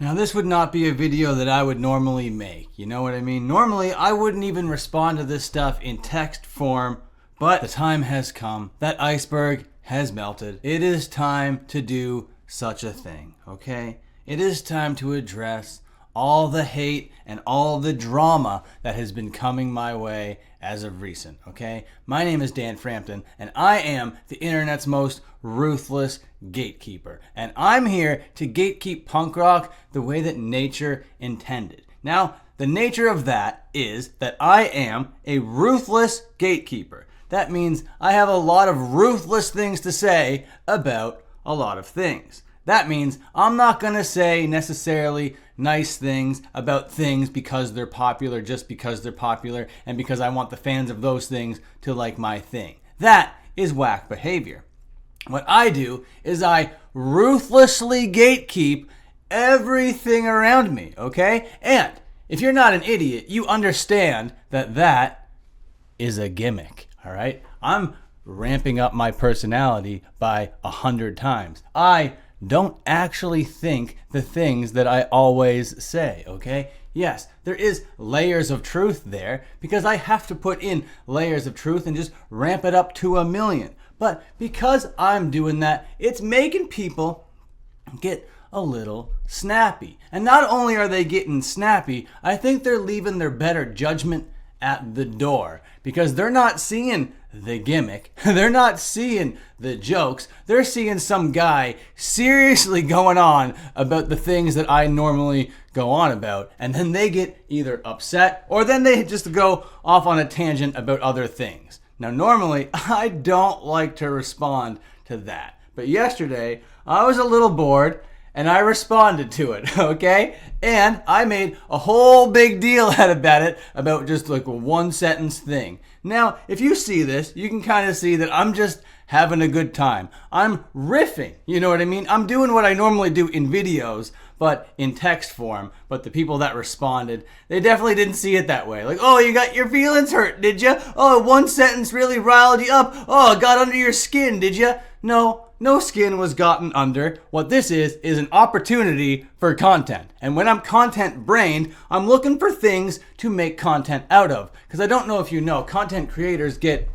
Now this would not be a video that I would normally make, you know what I mean? Normally I wouldn't even respond to this stuff in text form, but the time has come. That iceberg has melted. It is time to do such a thing, okay? It is time to address all the hate and all the drama that has been coming my way as of recent, okay? My name is Dan Frampton, and I am the internet's most ruthless gatekeeper. And I'm here to gatekeep punk rock the way that nature intended. Now, the nature of that is that I am a ruthless gatekeeper. That means I have a lot of ruthless things to say about a lot of things. That means I'm not going to say necessarily nice things about things because they're popular, just because they're popular, and because I want the fans of those things to like my thing. That is whack behavior. What I do is I ruthlessly gatekeep everything around me, okay? And if you're not an idiot, you understand that that is a gimmick, all right? I'm ramping up my personality by 100 times. I don't actually think the things that I always say, okay? Yes, there is layers of truth there because I have to put in layers of truth and just ramp it up to 1,000,000. But because I'm doing that, it's making people get a little snappy. And not only are they getting snappy, I think they're leaving their better judgment at the door because they're not seeing the gimmick. They're not seeing the jokes. They're seeing some guy seriously going on about the things that I normally go on about. And then they get either upset or then they just go off on a tangent about other things. Now, normally I don't like to respond to that. But yesterday I was a little bored and I responded to it, okay? And I made a whole big deal about it, about just like a one sentence thing. Now, if you see this, you can kind of see that I'm just having a good time. I'm riffing, you know what I mean? I'm doing what I normally do in videos, but in text form. But the people that responded, they definitely didn't see it that way. Like, oh, you got your feelings hurt, did you? Oh, one sentence really riled you up. Oh, it got under your skin, did you? No skin was gotten under. What this is an opportunity for content. And when I'm content brained, I'm looking for things to make content out of. Because I don't know if you know, content creators get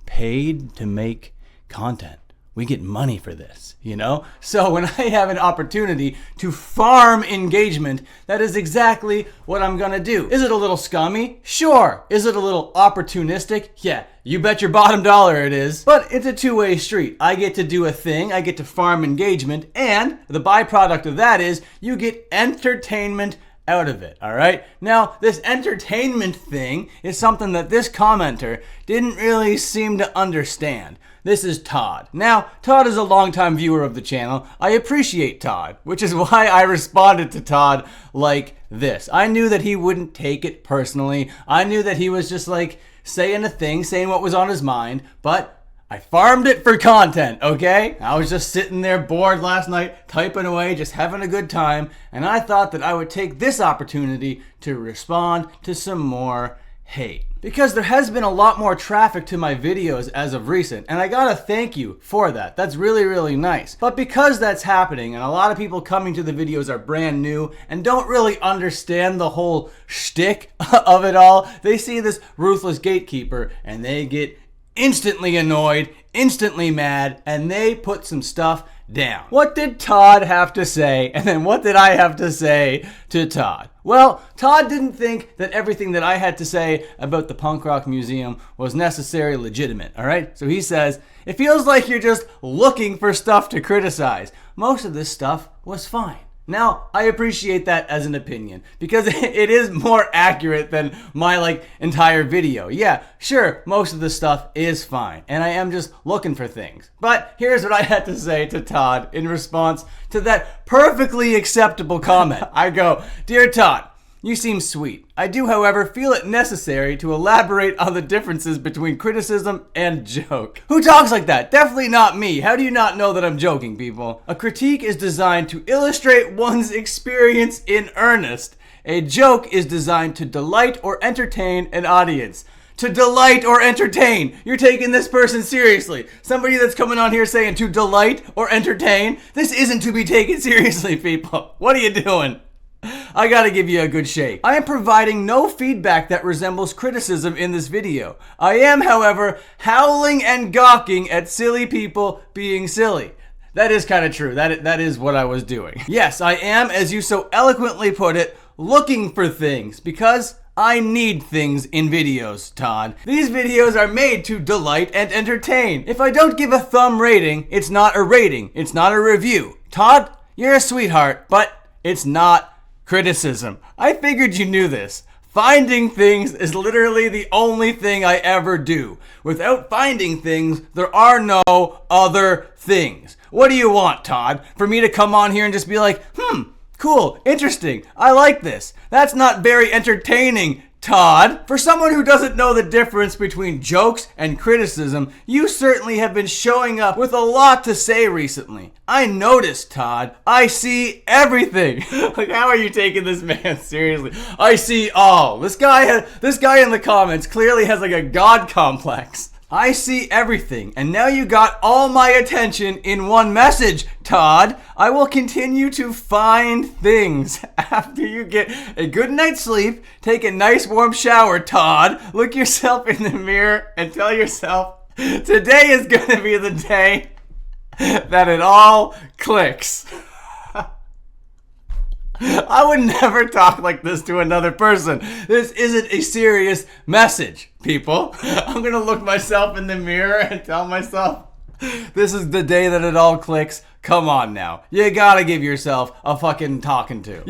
paid to make content. We get money for this, you know? So when I have an opportunity to farm engagement, that is exactly what I'm gonna do. Is it a little scummy? Sure. Is it a little opportunistic? Yeah, you bet your bottom dollar it is. But it's a two-way street. I get to do a thing, I get to farm engagement, and the byproduct of that is you get entertainment out of it, all right? Now, this entertainment thing is something that this commenter didn't really seem to understand. This is Todd. Now, Todd is a longtime viewer of the channel. I appreciate Todd, which is why I responded to Todd like this. I knew that he wouldn't take it personally. I knew that he was just like saying a thing, saying what was on his mind, but I farmed it for content, okay? I was just sitting there bored last night, typing away, just having a good time, and I thought that I would take this opportunity to respond to some more hate. Because there has been a lot more traffic to my videos as of recent, and I gotta thank you for that. That's really, really nice. But because that's happening, and a lot of people coming to the videos are brand new and don't really understand the whole shtick of it all, they see this ruthless gatekeeper and they get instantly annoyed, instantly mad, and they put some stuff down. What did Todd have to say? And then what did I have to say to Todd? Well, Todd didn't think that everything that I had to say about the Punk Rock Museum was necessarily legitimate, all right? So he says, it feels like you're just looking for stuff to criticize. Most of this stuff was fine. Now, I appreciate that as an opinion because it is more accurate than my entire video. Yeah, sure, most of the stuff is fine and I am just looking for things. But here's what I had to say to Todd in response to that perfectly acceptable comment. I go, "Dear Todd, you seem sweet. I do, however, feel it necessary to elaborate on the differences between criticism and joke." Who talks like that? Definitely not me. How do you not know that I'm joking, people? A critique is designed to illustrate one's experience in earnest. A joke is designed to delight or entertain an audience. to delight or entertain. You're taking this person seriously. Somebody that's coming on here saying to delight or entertain. This isn't to be taken seriously, people. What are you doing? I gotta give you a good shake. I am providing no feedback that resembles criticism in this video. I am, however, howling and gawking at silly people being silly. That is kind of true. That is what I was doing. Yes, I am, as you so eloquently put it, looking for things because I need things in videos, Todd. These videos are made to delight and entertain. If I don't give a thumb rating, it's not a rating. It's not a review. Todd, you're a sweetheart, but it's not criticism. I figured you knew this. Finding things is literally the only thing I ever do. Without finding things, there are no other things. What do you want, Todd? For me to come on here and just be like, cool, interesting, I like this. That's not very entertaining, Todd. For someone who doesn't know the difference between jokes and criticism, you certainly have been showing up with a lot to say recently. I noticed, Todd. I see everything. Like, how are you taking this man seriously? I see all. This guy in the comments clearly has like a god complex. I see everything, and now you got all my attention in one message, Todd. I will continue to find things after you get a good night's sleep, take a nice warm shower, Todd. Look yourself in the mirror and tell yourself, today is going to be the day that it all clicks. I would never talk like this to another person. This isn't a serious message, people. I'm gonna look myself in the mirror and tell myself, this is the day that it all clicks. Come on now. You gotta give yourself a fucking talking to.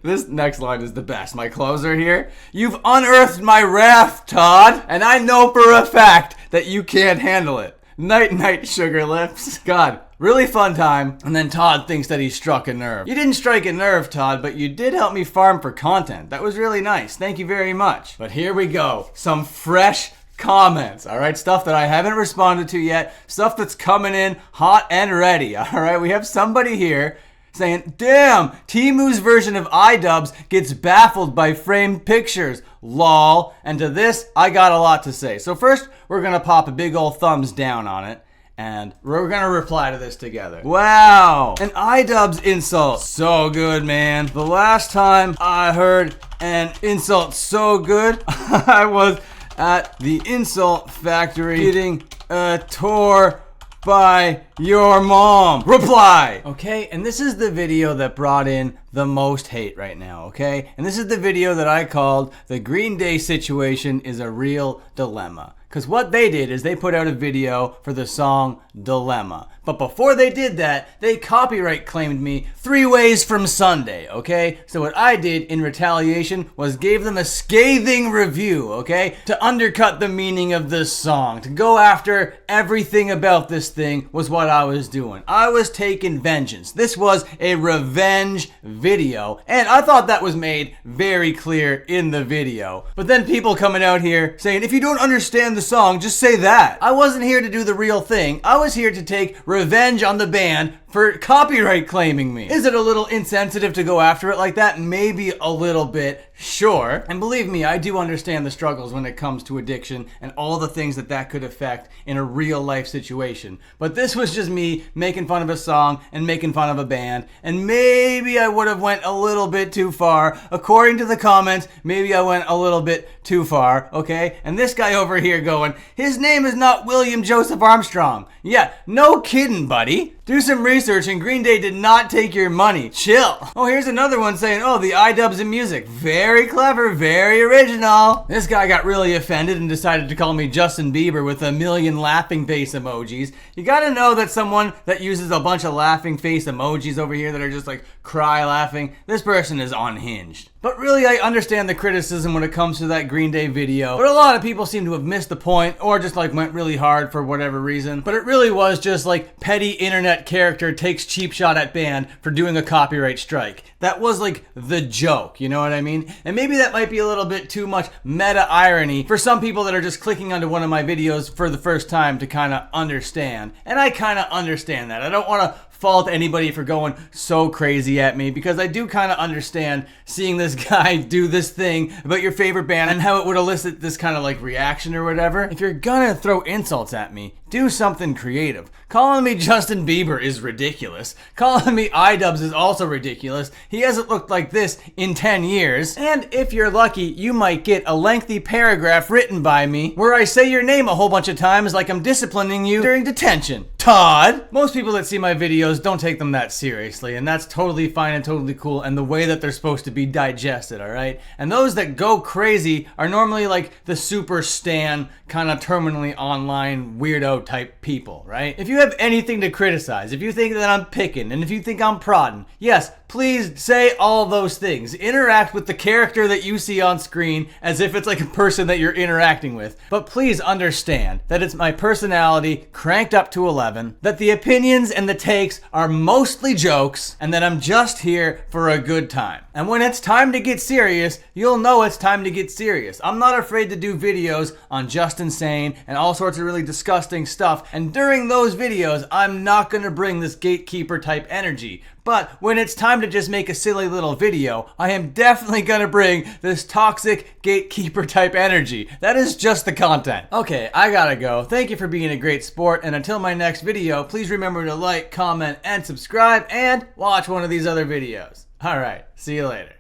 This next line is the best. My closer here. You've unearthed my wrath, Todd, and I know for a fact that you can't handle it. Night, night, sugar lips. God, really fun time. And then Todd thinks that he struck a nerve. You didn't strike a nerve, Todd, but you did help me farm for content. That was really nice. Thank you very much. But here we go. Some fresh comments, all right? Stuff that I haven't responded to yet. Stuff that's coming in hot and ready, all right? We have somebody here saying, damn, Timu's version of iDubbbz gets baffled by framed pictures. Lol. And to this, I got a lot to say. So first, we're going to pop a big old thumbs down on it. And we're going to reply to this together. Wow. An iDubbbz insult. So good, man. The last time I heard an insult so good, I was at the insult factory getting a tour by your mom. Reply. Okay, and this is the video that brought in the most hate right now, okay? And this is the video that I called the Green Day situation is a real dilemma. Because what they did is they put out a video for the song Dilemma. But before they did that, they copyright claimed me 3 ways from Sunday, okay? So what I did in retaliation was gave them a scathing review, okay? To undercut the meaning of this song, to go after everything about this thing was what I was doing. I was taking vengeance. This was a revenge video, and I thought that was made very clear in the video. But then people coming out here saying, if you don't understand the song, just say that. I wasn't here to do the real thing. I was here to take revenge on the band for copyright claiming me. Is it a little insensitive to go after it like that? Maybe a little bit, sure. And believe me, I do understand the struggles when it comes to addiction and all the things that that could affect in a real life situation. But this was just me making fun of a song and making fun of a band, and maybe I would have went a little bit too far. According to the comments, maybe I went a little bit too far, okay? And this guy over here going, his name is not William Joseph Armstrong. Yeah, no kidding, buddy. Do some research, and Green Day did not take your money. Chill. Oh, here's another one saying, oh, the iDubbbz in music. Very clever, very original. This guy got really offended and decided to call me Justin Bieber with a million laughing face emojis. You gotta know that someone that uses a bunch of laughing face emojis over here that are just like cry laughing, this person is unhinged. But really, I understand the criticism when it comes to that Green Day video. But a lot of people seem to have missed the point or just like went really hard for whatever reason. But it really was just like petty internet character takes cheap shot at band for doing a copyright strike. That was like the joke, you know what I mean? And maybe that might be a little bit too much meta irony for some people that are just clicking onto one of my videos for the first time to kind of understand. And I kind of understand that. I don't want to fault anybody for going so crazy at me, because I do kind of understand seeing this guy do this thing about your favorite band and how it would elicit this kind of like reaction or whatever. If you're gonna throw insults at me, do something creative. Calling me Justin Bieber is ridiculous. Calling me iDubbbz is also ridiculous. He hasn't looked like this in 10 years. And if you're lucky, you might get a lengthy paragraph written by me where I say your name a whole bunch of times like I'm disciplining you during detention. Todd! Most people that see my videos don't take them that seriously, and that's totally fine and totally cool, and the way that they're supposed to be digested, alright? And those that go crazy are normally like the super stan, kind of terminally online weirdo type people, right? If you have anything to criticize, if you think that I'm picking, and if you think I'm prodding, yes, please say all those things. Interact with the character that you see on screen as if it's like a person that you're interacting with. But please understand that it's my personality cranked up to 11, that the opinions and the takes are mostly jokes, and that I'm just here for a good time. And when it's time to get serious, you'll know it's time to get serious. I'm not afraid to do videos on Just Insane and all sorts of really disgusting stuff, and during those videos, I'm not gonna bring this gatekeeper type energy. But when it's time to just make a silly little video, I am definitely gonna bring this toxic gatekeeper type energy. That is just the content. Okay, I gotta go. Thank you for being a great sport, and until my next video, please remember to like, comment, and subscribe, and watch one of these other videos. Alright, see you later.